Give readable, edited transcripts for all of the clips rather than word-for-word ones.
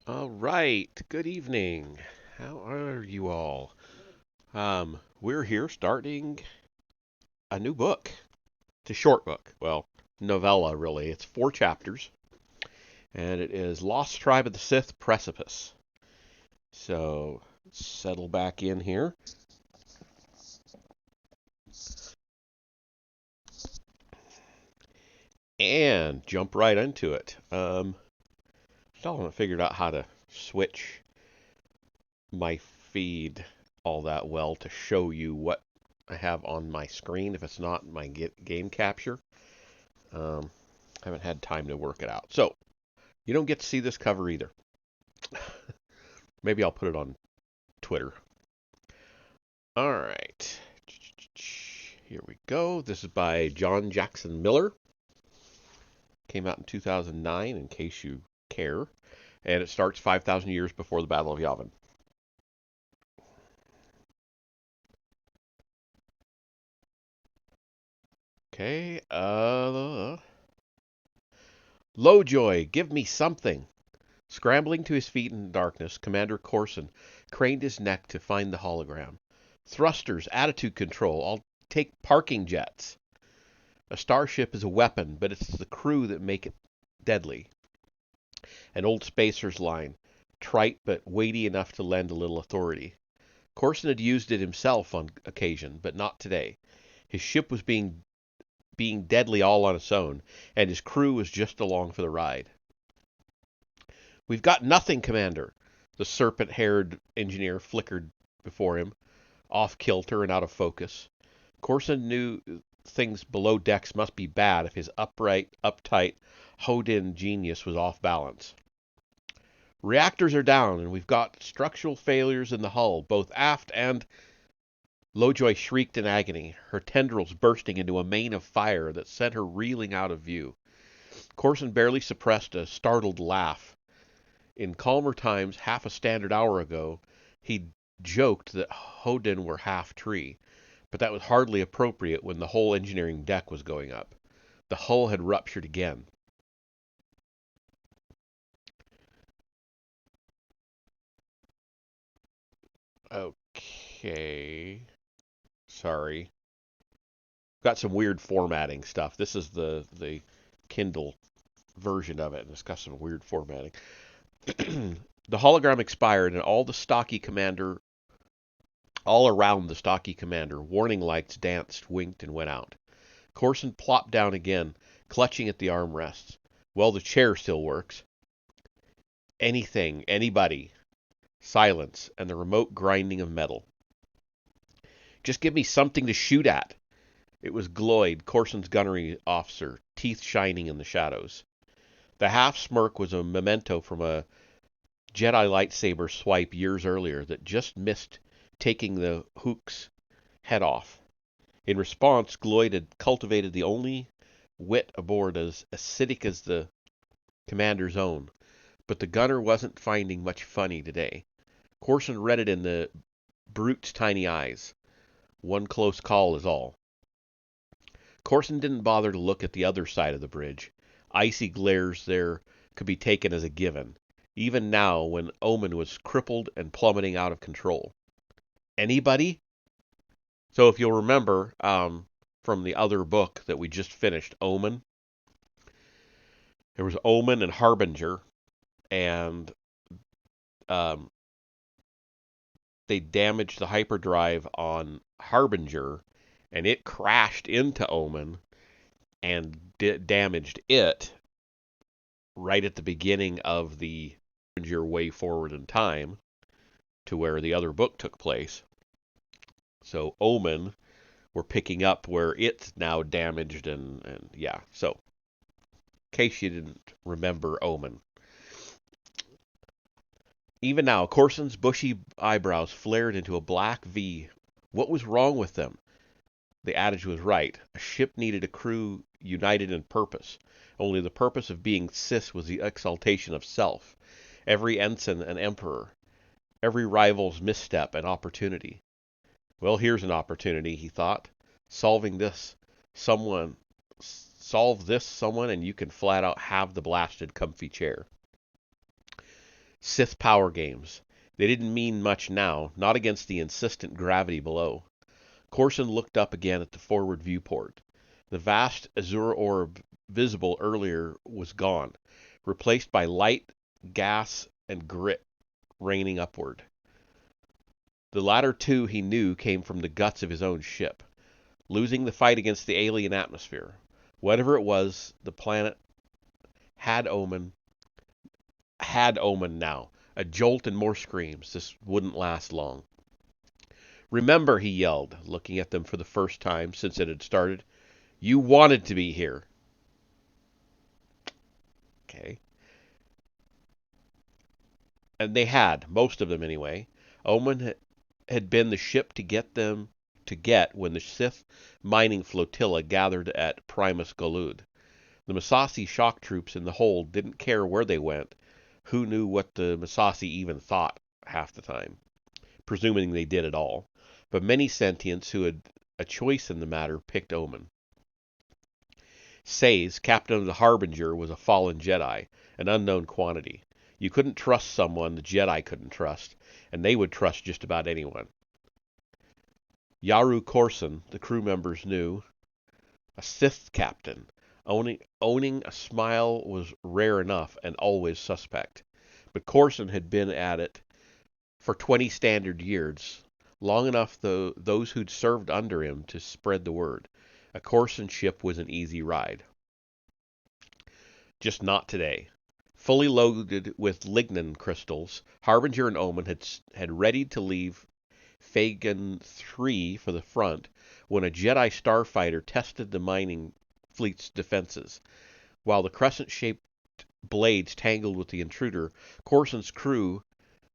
All right. Good evening. How are you all? We're here starting a new book. It's a short book. Well, novella really. It's 4 chapters, and it is Lost Tribe of the Sith Precipice. So settle back in here and jump right into it. Still haven't figured out how to switch my feed all that well to show you what I have on my screen if it's not my game capture. Um, haven't had time to work it out. So you don't get to see this cover either. Maybe I'll put it on Twitter. All right. Here we go. This is by John Jackson Miller. Came out in 2009, in case you care. And it starts 5,000 years before the Battle of Yavin. Okay. Lowjoy, give me something. Scrambling to his feet in the darkness, Commander Corson craned his neck to find the hologram. Thrusters, attitude control, I'll take parking jets. A starship is a weapon, but it's the crew that make it deadly. An old spacer's line, trite but weighty enough to lend a little authority. Corson had used it himself on occasion, but not today. His ship was being deadly all on its own, and his crew was just along for the ride. We've got nothing, Commander. The serpent-haired engineer flickered before him, off kilter and out of focus. Corson knew things below decks must be bad if his upright, uptight, hoed-in genius was off balance. Reactors are down, and we've got structural failures in the hull, both aft and... Lovejoy shrieked in agony, her tendrils bursting into a mane of fire that sent her reeling out of view. Corson barely suppressed a startled laugh. In calmer times, half a standard hour ago, he'd joked that Hoden were half tree, but that was hardly appropriate when the whole engineering deck was going up. The hull had ruptured again. Okay. Sorry. Got some weird formatting stuff. This is the Kindle version of it, and it's got some weird formatting. The hologram expired, and all around the stocky commander, warning lights danced, winked, and went out. Corson plopped down again, clutching at the armrests. Well, the chair still works. Anything, anybody. Silence, and the remote grinding of metal. Just give me something to shoot at. It was Gloyd, Corson's gunnery officer, teeth shining in the shadows. The half smirk was a memento from a Jedi lightsaber swipe years earlier that just missed taking the Hook's head off. In response, Gloyd had cultivated the only wit aboard as acidic as the commander's own, but the gunner wasn't finding much funny today. Corson read it in the brute's tiny eyes. One close call is all. Corson didn't bother to look at the other side of the bridge. Icy glares there could be taken as a given, even now when Omen was crippled and plummeting out of control. Anybody? So if you'll remember from the other book that we just finished, Omen, there was Omen and Harbinger, and um, they damaged the hyperdrive on Harbinger, and it crashed into Omen and damaged it right at the beginning of the Harbinger way forward in time to where the other book took place. So Omen, we're picking up where it's now damaged, and yeah. So, in case you didn't remember Omen. Even now, Corson's bushy eyebrows flared into a black V. What was wrong with them? The adage was right. A ship needed a crew united in purpose. Only the purpose of being Sith was the exaltation of self. Every ensign an emperor. Every rival's misstep an opportunity. Well, here's an opportunity, he thought. Solve this someone, and you can flat out have the blasted comfy chair. Sith power games. They didn't mean much now, not against the insistent gravity below. Corson looked up again at the forward viewport. The vast azure orb visible earlier was gone, replaced by light, gas, and grit raining upward. The latter two he knew came from the guts of his own ship, losing the fight against the alien atmosphere. Whatever it was, the planet had omen now. A jolt and more screams. This wouldn't last long. Remember, he yelled, looking at them for the first time since it had started. You wanted to be here. Okay. And they had, most of them anyway. Omen had been the ship to get when the Sith mining flotilla gathered at Primus Golud. The Massassi shock troops in the hold didn't care where they went. Who knew what the Massassi even thought half the time, presuming they did at all. But many sentients who had a choice in the matter picked Omen. Sayes, captain of the Harbinger, was a fallen Jedi, an unknown quantity. You couldn't trust someone the Jedi couldn't trust, and they would trust just about anyone. Yaru Corson, the crew members knew, a Sith captain. Owning a smile was rare enough and always suspect. But Corson had been at it for 20 standard years, long enough those who'd served under him to spread the word. A Corson ship was an easy ride. Just not today. Fully loaded with lignin crystals, Harbinger and Omen had readied to leave Fagan 3 for the front when a Jedi starfighter tested the mining fleet's defenses. While the crescent-shaped blades tangled with the intruder, Corson's crew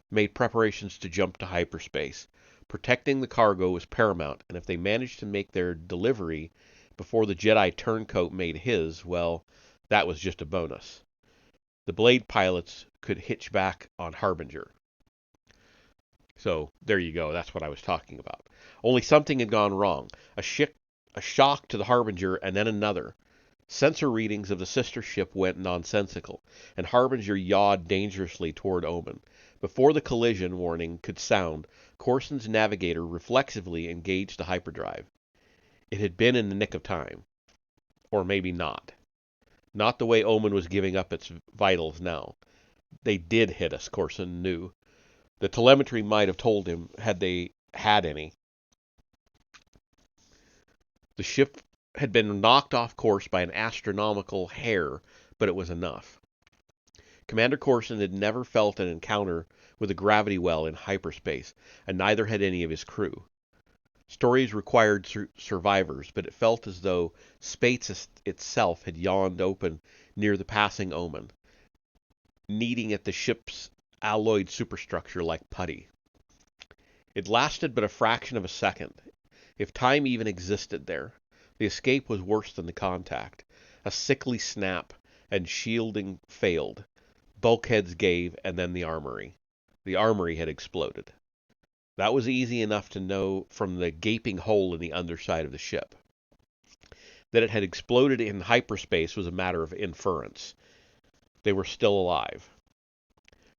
made preparations to jump to hyperspace. Protecting the cargo was paramount, and if they managed to make their delivery before the Jedi turncoat made his, well, that was just a bonus. The blade pilots could hitch back on Harbinger. So, there you go. That's what I was talking about. Only something had gone wrong. A shock to the Harbinger, and then another. Sensor readings of the sister ship went nonsensical, and Harbinger yawed dangerously toward Omen. Before the collision warning could sound, Corson's navigator reflexively engaged the hyperdrive. It had been in the nick of time. Or maybe not. Not the way Omen was giving up its vitals now. They did hit us, Corson knew. The telemetry might have told him, had they had any. The ship had been knocked off course by an astronomical hair, but it was enough. Commander Corson had never felt an encounter with a gravity well in hyperspace, and neither had any of his crew. Stories required survivors, but it felt as though space itself had yawned open near the passing Omen, kneading at the ship's alloyed superstructure like putty. It lasted but a fraction of a second, if time even existed there. The escape was worse than the contact. A sickly snap, and shielding failed. Bulkheads gave, and then the armory. The armory had exploded. That was easy enough to know from the gaping hole in the underside of the ship. That it had exploded in hyperspace was a matter of inference. They were still alive.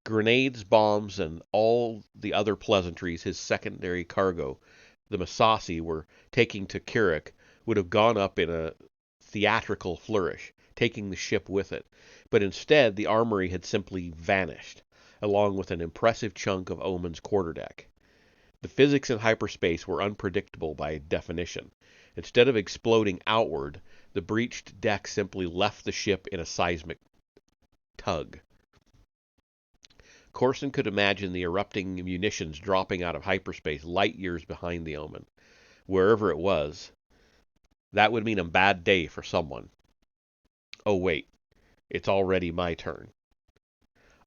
Grenades, bombs, and all the other pleasantries his secondary cargo, the Massassi, were taking to Kirik would have gone up in a theatrical flourish, taking the ship with it. But instead, the armory had simply vanished, along with an impressive chunk of Omen's quarterdeck. The physics in hyperspace were unpredictable by definition. Instead of exploding outward, the breached deck simply left the ship in a seismic tug. Corson could imagine the erupting munitions dropping out of hyperspace light years behind the Omen. Wherever it was, that would mean a bad day for someone. Oh wait, it's already my turn.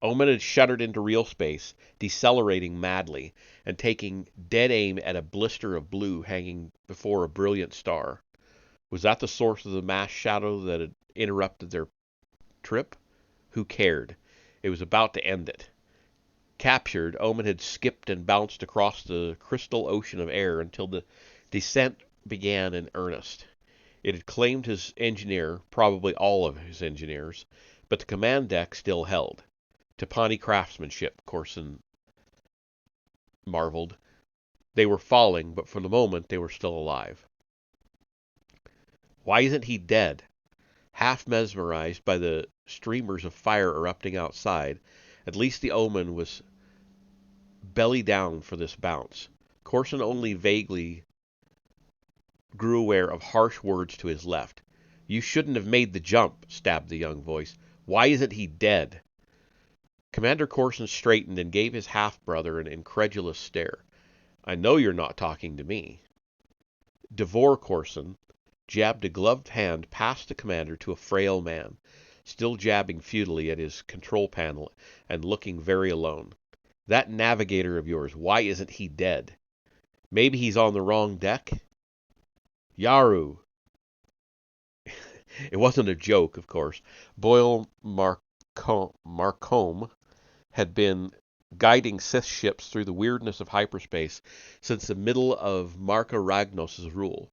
Omen had shuddered into real space, decelerating madly, and taking dead aim at a blister of blue hanging before a brilliant star. Was that the source of the mass shadow that had interrupted their trip? Who cared? It was about to end it. Captured, Omen had skipped and bounced across the crystal ocean of air until the descent began in earnest. It had claimed his engineer, probably all of his engineers, but the command deck still held. Tapani craftsmanship, Corson marveled. They were falling, but for the moment they were still alive. Why isn't he dead? Half mesmerized by the streamers of fire erupting outside, at least the omen was belly down for this bounce. Corson only vaguely grew aware of harsh words to his left. You shouldn't have made the jump, stabbed the young voice. Why isn't he dead? Commander Corson straightened and gave his half-brother an incredulous stare. I know you're not talking to me. Devore Corson jabbed a gloved hand past the commander to a frail man, still jabbing futilely at his control panel and looking very alone. That navigator of yours, why isn't he dead? Maybe he's on the wrong deck? Yaru! It wasn't a joke, of course. Boyle Marcombe had been guiding Sith ships through the weirdness of hyperspace since the middle of Marka Ragnos' rule.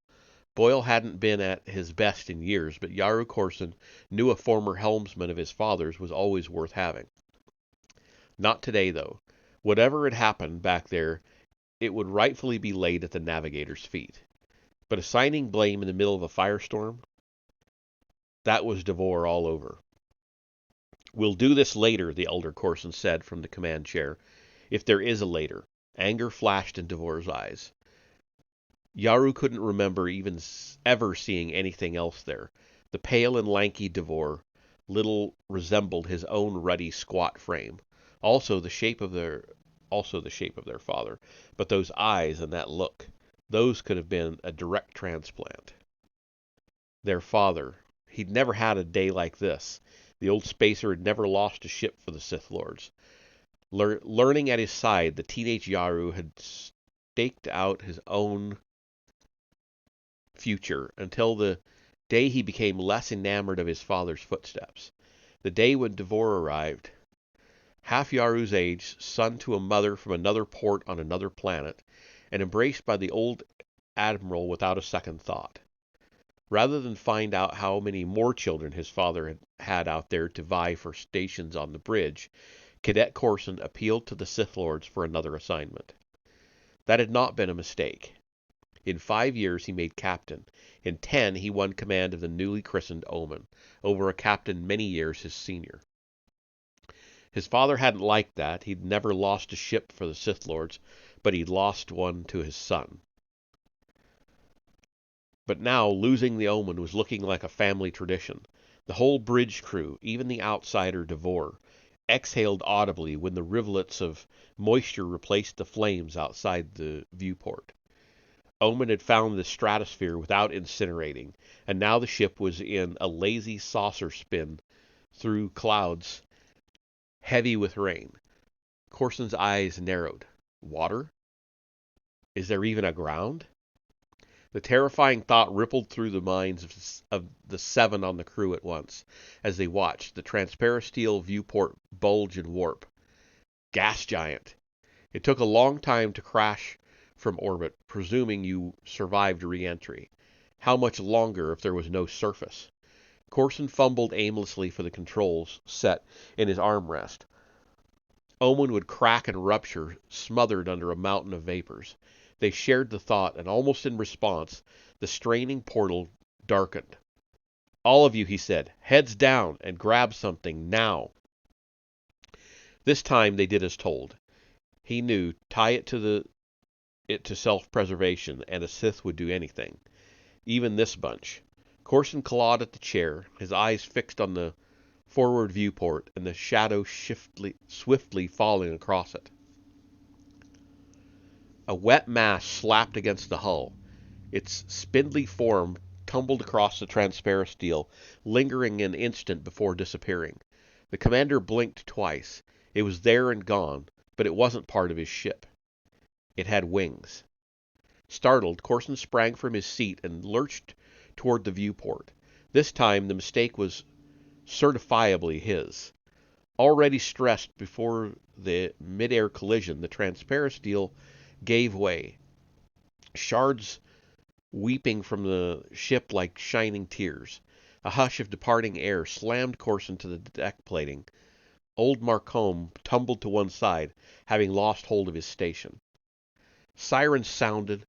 Boyle hadn't been at his best in years, but Yaru Corson knew a former helmsman of his father's was always worth having. Not today, though. Whatever had happened back there, it would rightfully be laid at the navigator's feet. But assigning blame in the middle of a firestorm? That was Devore all over. We'll do this later, the elder Corson said from the command chair. If there is a later. Anger flashed in Devore's eyes. Yaru couldn't remember even ever seeing anything else there. The pale and lanky Devore little resembled his own ruddy, squat frame. Also the shape of their father. But those eyes and that look, those could have been a direct transplant. Their father. He'd never had a day like this. The old spacer had never lost a ship for the Sith Lords. Learning at his side, the teenage Yaru had staked out his own future until the day he became less enamored of his father's footsteps. The day when Devore arrived, half Yaru's age, son to a mother from another port on another planet, and embraced by the old admiral without a second thought. Rather than find out how many more children his father had out there to vie for stations on the bridge, Cadet Corson appealed to the Sith Lords for another assignment. That had not been a mistake. In 5 years he made captain. In 10 he won command of the newly christened Omen, over a captain many years his senior. His father hadn't liked that. He'd never lost a ship for the Sith Lords, but he'd lost one to his son. But now losing the Omen was looking like a family tradition. The whole bridge crew, even the outsider Devore, exhaled audibly when the rivulets of moisture replaced the flames outside the viewport. Omen had found the stratosphere without incinerating, and now the ship was in a lazy saucer spin through clouds heavy with rain. Corson's eyes narrowed. Water? Is there even a ground? The terrifying thought rippled through the minds of the 7 on the crew at once, as they watched the transparisteel viewport bulge and warp. Gas giant. It took a long time to crash from orbit, presuming you survived re-entry. How much longer if there was no surface? Corson fumbled aimlessly for the controls set in his armrest. Omen would crack and rupture, smothered under a mountain of vapors. They shared the thought, and almost in response, the straining portal darkened. All of you, he said, heads down and grab something now. This time they did as told. He knew, tie it to self-preservation, and a Sith would do anything. Even this bunch. Corson clawed at the chair, his eyes fixed on the forward viewport and the shadow swiftly falling across it. A wet mass slapped against the hull. Its spindly form tumbled across the transparisteel, lingering an instant before disappearing. The commander blinked twice. It was there and gone, but it wasn't part of his ship. It had wings. Startled, Corson sprang from his seat and lurched toward the viewport. This time the mistake was certifiably his. Already stressed before the mid-air collision, the transparisteel gave way. Shards weeping from the ship like shining tears. A hush of departing air slammed Corson to the deck plating. Old Marcombe tumbled to one side, having lost hold of his station. Sirens sounded.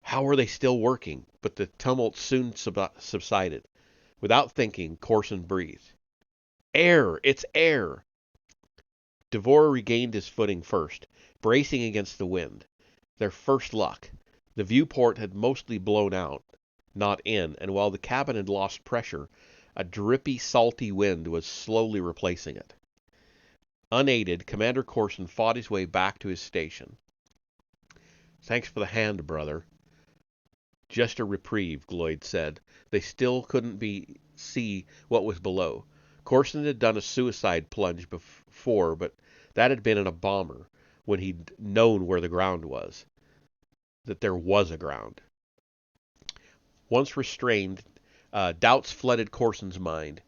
How were they still working? But the tumult soon subsided. Without thinking, Corson breathed. Air! It's air! Devore regained his footing first, bracing against the wind. Their first luck. The viewport had mostly blown out, not in, and while the cabin had lost pressure, a drippy, salty wind was slowly replacing it. Unaided, Commander Corson fought his way back to his station. Thanks for the hand, brother. Just a reprieve, Gloyd said. They still couldn't see what was below. Corson had done a suicide plunge before, but that had been in a bomber, when he'd known where the ground was. That there was a ground. Once restrained, doubts flooded Corson's mind,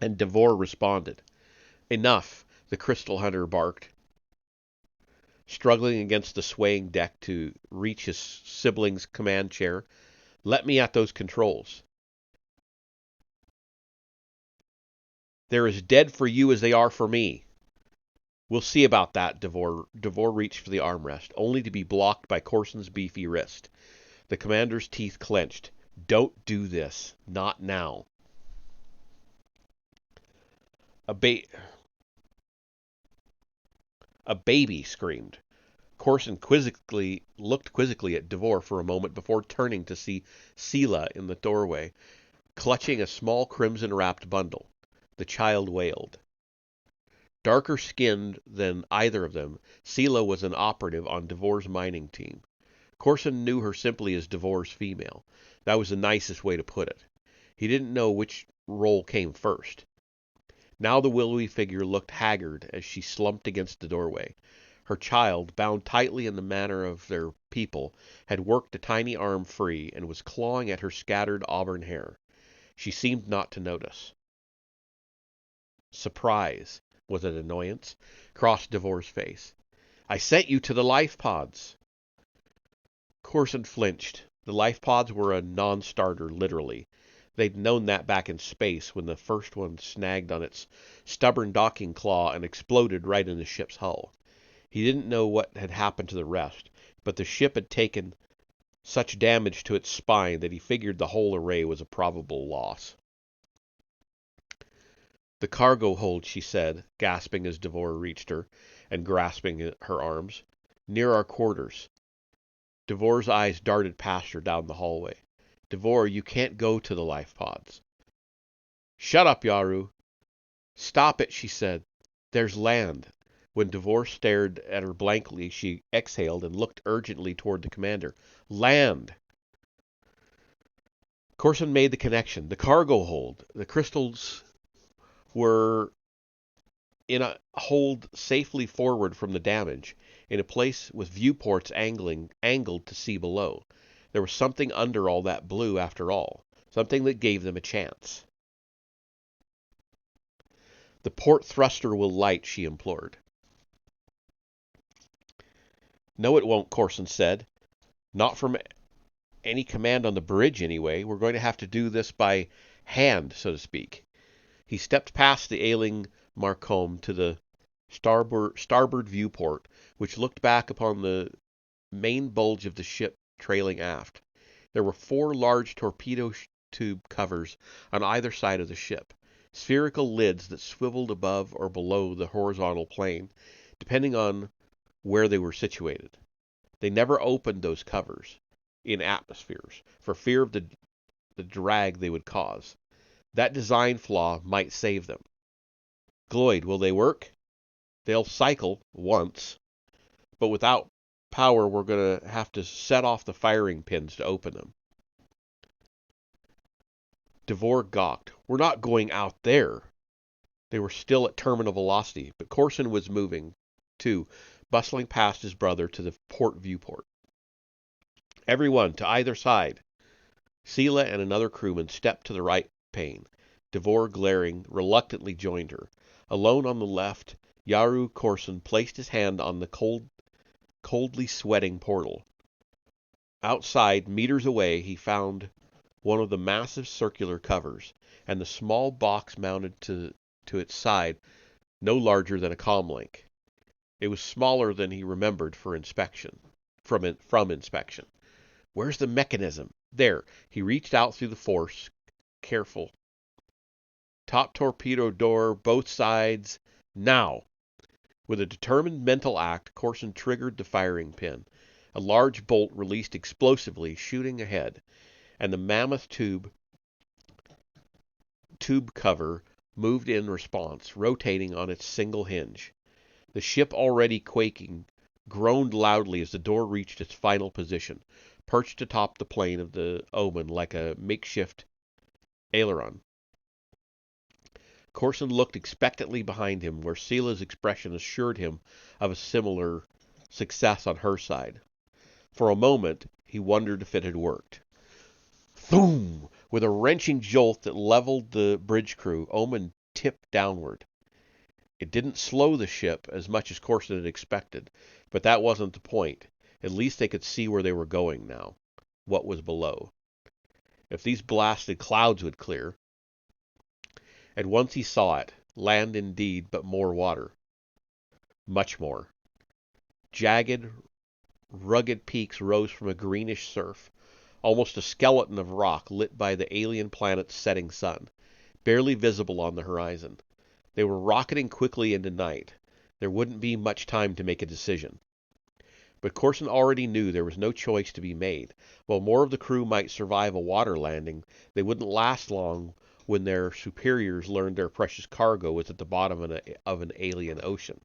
and Devore responded. Enough, the Crystal Hunter barked, struggling against the swaying deck to reach his sibling's command chair. Let me at those controls. They're as dead for you as they are for me. We'll see about that, Devore reached for the armrest, only to be blocked by Corson's beefy wrist. The commander's teeth clenched. Don't do this. Not now. A baby screamed. Corson looked quizzically at Devore for a moment before turning to see Sela in the doorway, clutching a small crimson-wrapped bundle. The child wailed. Darker skinned than either of them, Sela was an operative on Devore's mining team. Corson knew her simply as Devore's female. That was the nicest way to put it. He didn't know which role came first. Now the willowy figure looked haggard as she slumped against the doorway. Her child, bound tightly in the manner of their people, had worked a tiny arm free and was clawing at her scattered auburn hair. She seemed not to notice. Surprise, was it annoyance, crossed Devore's face. I sent you to the life pods. Corson flinched. The life pods were a non-starter, literally. They'd known that back in space when the first one snagged on its stubborn docking claw and exploded right in the ship's hull. He didn't know what had happened to the rest, but the ship had taken such damage to its spine that he figured the whole array was a probable loss. The cargo hold, she said, gasping as Devore reached her and grasping her arms. Near our quarters. Devore's eyes darted past her down the hallway. Devore, you can't go to the life pods. Shut up, Yaru. Stop it, she said. There's land. When Devore stared at her blankly, she exhaled and looked urgently toward the commander. Land! Corson made the connection. The cargo hold. The crystals were in a hold safely forward from the damage, in a place with viewports angled to see below. There was something under all that blue after all, something that gave them a chance. The port thruster will light, she implored. No, it won't, Corson said. Not from any command on the bridge, anyway. We're going to have to do this by hand, so to speak. He stepped past the ailing Marcombe to the starboard viewport, which looked back upon the main bulge of the ship trailing aft. There were 4 large torpedo tube covers on either side of the ship, spherical lids that swiveled above or below the horizontal plane, depending on where they were situated. They never opened those covers in atmospheres, for fear of the drag they would cause. That design flaw might save them. Gloyd, will they work? They'll cycle once, but without power we're going to have to set off the firing pins to open them. Devore gawked. We're not going out there. They were still at terminal velocity, but Corson was moving, too, bustling past his brother to the port viewport. Everyone, to either side. Sela and another crewman stepped to the right pane. Devore, glaring, reluctantly joined her. Alone on the left, Yaru Corson placed his hand on the coldly sweating portal. Outside, meters away, he found one of the massive circular covers, and the small box mounted to to its side, no larger than a comlink. It was smaller than he remembered from inspection. Where's the mechanism? There. He reached out through the force. Careful. Top torpedo door, both sides. Now! With a determined mental act, Corson triggered the firing pin. A large bolt released explosively, shooting ahead, and the mammoth tube cover moved in response, rotating on its single hinge. The ship, already quaking, groaned loudly as the door reached its final position, perched atop the plane of the Omen like a makeshift aileron. Corson looked expectantly behind him, where Sela's expression assured him of a similar success on her side. For a moment, he wondered if it had worked. Boom! With a wrenching jolt that leveled the bridge crew, Omen tipped downward. It didn't slow the ship as much as Corson had expected, but that wasn't the point. At least they could see where they were going now, what was below. If these blasted clouds would clear. And once he saw it, land indeed, but more water. Much more. Jagged, rugged peaks rose from a greenish surf, almost a skeleton of rock lit by the alien planet's setting sun, barely visible on the horizon. They were rocketing quickly into night. There wouldn't be much time to make a decision. But Corson already knew there was no choice to be made. While more of the crew might survive a water landing, they wouldn't last long when their superiors learned their precious cargo was at the bottom of an alien ocean.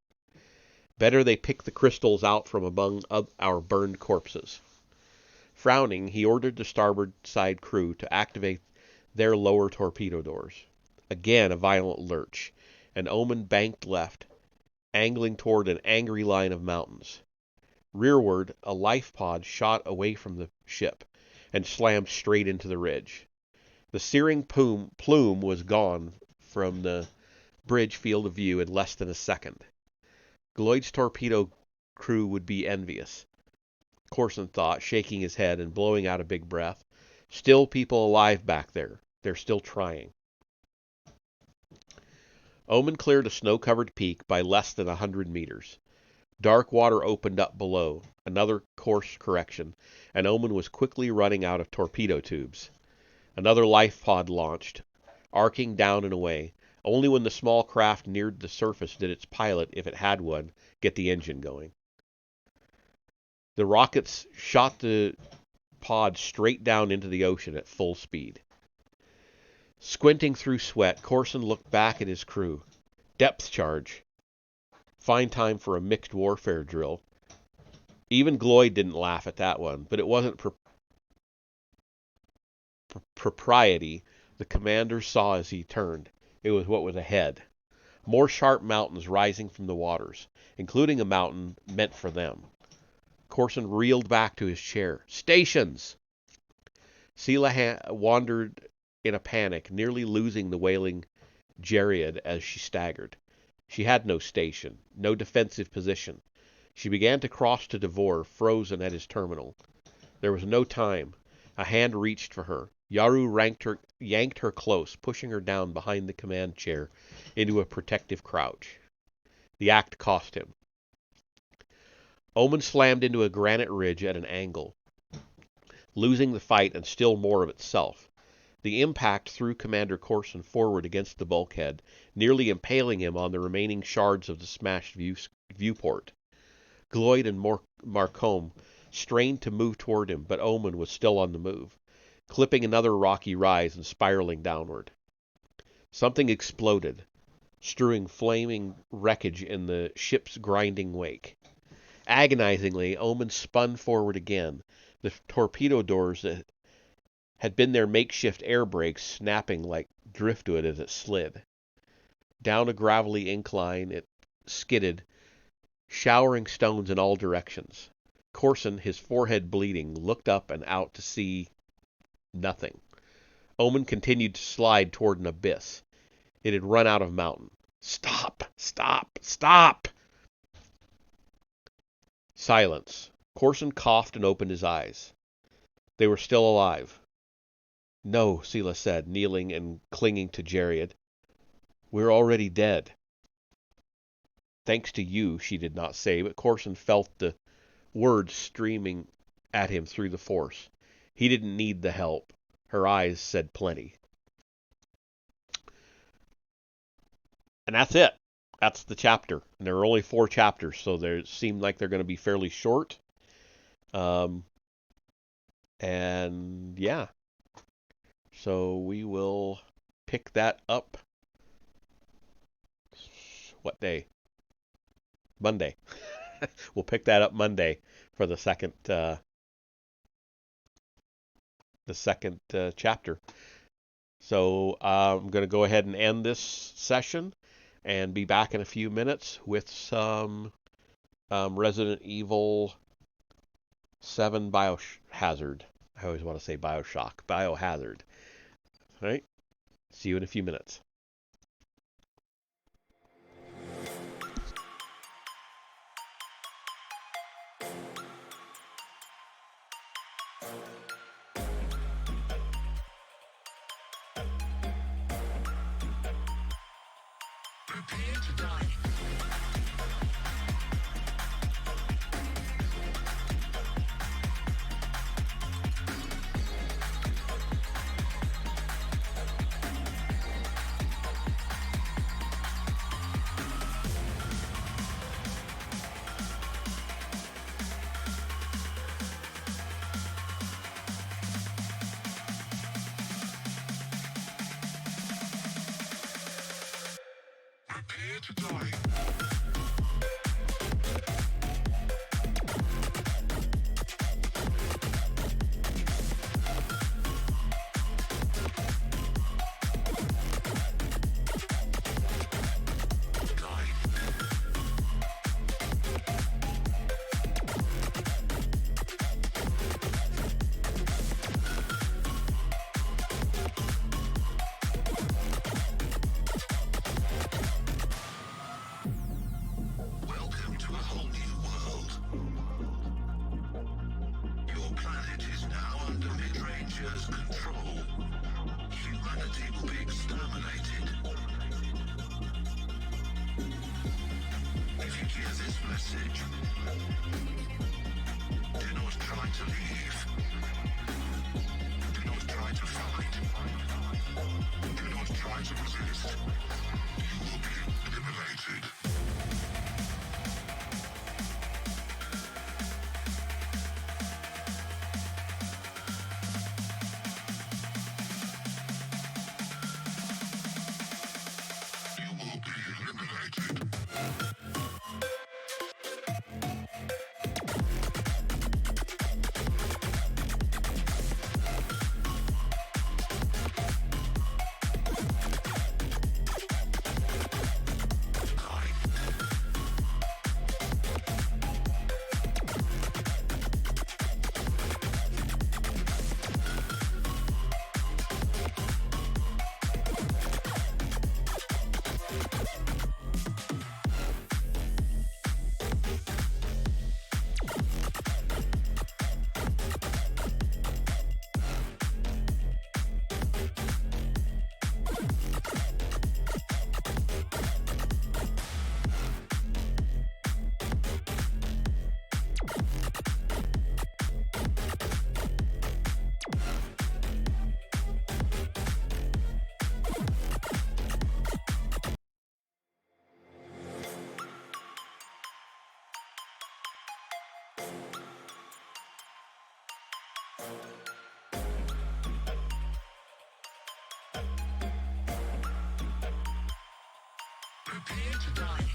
Better they pick the crystals out from among our burned corpses. Frowning, he ordered the starboard side crew to activate their lower torpedo doors. Again a violent lurch, and Omen banked left, angling toward an angry line of mountains. Rearward, a life pod shot away from the ship and slammed straight into the ridge. The searing plume was gone from the bridge field of view in less than a second. Gloyd's torpedo crew would be envious, Corson thought, shaking his head and blowing out a big breath. Still people alive back there. They're still trying. Omen cleared a snow-covered peak by less than 100 meters. Dark water opened up below, another course correction, and Omen was quickly running out of torpedo tubes. Another life pod launched, arcing down and away. Only when the small craft neared the surface did its pilot, if it had one, get the engine going. The rockets shot the pod straight down into the ocean at full speed. Squinting through sweat, Corson looked back at his crew. Depth charge. Fine time for a mixed warfare drill. Even Gloyd didn't laugh at that one, but it wasn't propriety the commander saw as he turned. It was what was ahead. More sharp mountains rising from the waters, including a mountain meant for them. Corson reeled back to his chair. Stations! Sela wandered in a panic, nearly losing the wailing Jared as she staggered. She had no station, no defensive position. She began to cross to Devore, frozen at his terminal. There was no time. A hand reached for her. Yaru yanked her close, pushing her down behind the command chair into a protective crouch. The act cost him. Omen slammed into a granite ridge at an angle, losing the fight and still more of itself. The impact threw Commander Corson forward against the bulkhead, nearly impaling him on the remaining shards of the smashed viewport. Gloyd and Marcombe strained to move toward him, but Omen was still on the move, clipping another rocky rise and spiraling downward. Something exploded, strewing flaming wreckage in the ship's grinding wake. Agonizingly, Omen spun forward again, the torpedo doors that had been their makeshift air brakes snapping like driftwood as it slid. Down a gravelly incline it skidded, showering stones in all directions. Corson, his forehead bleeding, looked up and out to see nothing. Omen continued to slide toward an abyss. It had run out of mountain. Stop! Stop! Stop! Silence. Corson coughed and opened his eyes. They were still alive. No, Sela said, kneeling and clinging to Jared. We're already dead. Thanks to you, she did not say, but Corson felt the words streaming at him through the force. He didn't need the help. Her eyes said plenty. And that's it. That's the chapter. And there are only 4 chapters, so they seem like they're going to be fairly short. And yeah. So we will pick that up. What day? Monday. We'll pick that up Monday for the second chapter. So I'm going to go ahead and end this session and be back in a few minutes with some Resident Evil 7 Biohazard. I always want to say Bioshock. Biohazard. All right? See you in a few minutes. Prepare to die. Prepare to die. Welcome to a whole new world. Your planet is now under Mid-Ranger's control. Humanity will be exterminated. If you hear this message, do not try to leave. Do not try to fight. Do not try to resist. You will be eliminated. You will be eliminated. Prepare to die.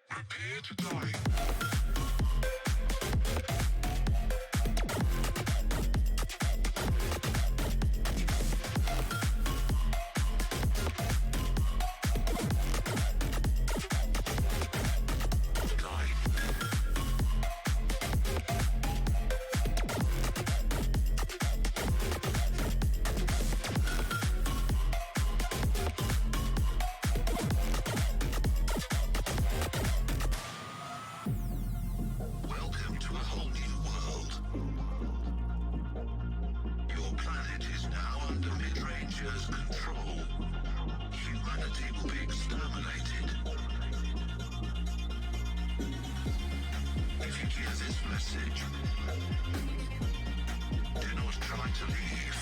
Prepare to die. whole new world. Your planet is now under Mid-Ranger's control. Humanity will be exterminated. If you hear this message, do not try to leave.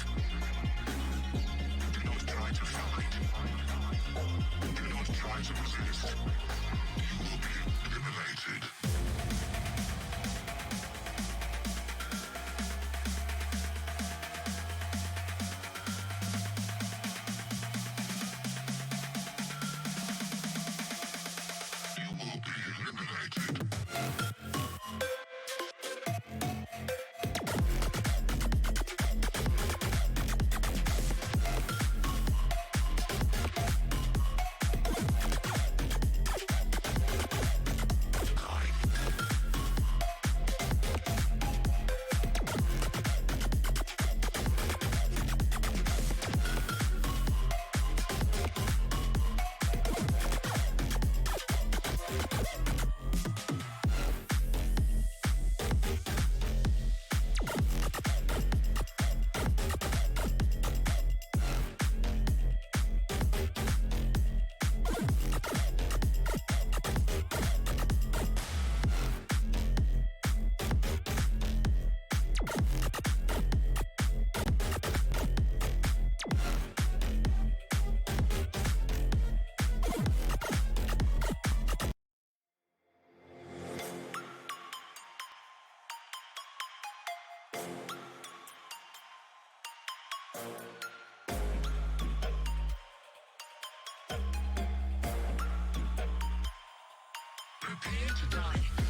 Do not try to fight. Do not try to resist. You will be eliminated. You will be eliminated. Prepare to die.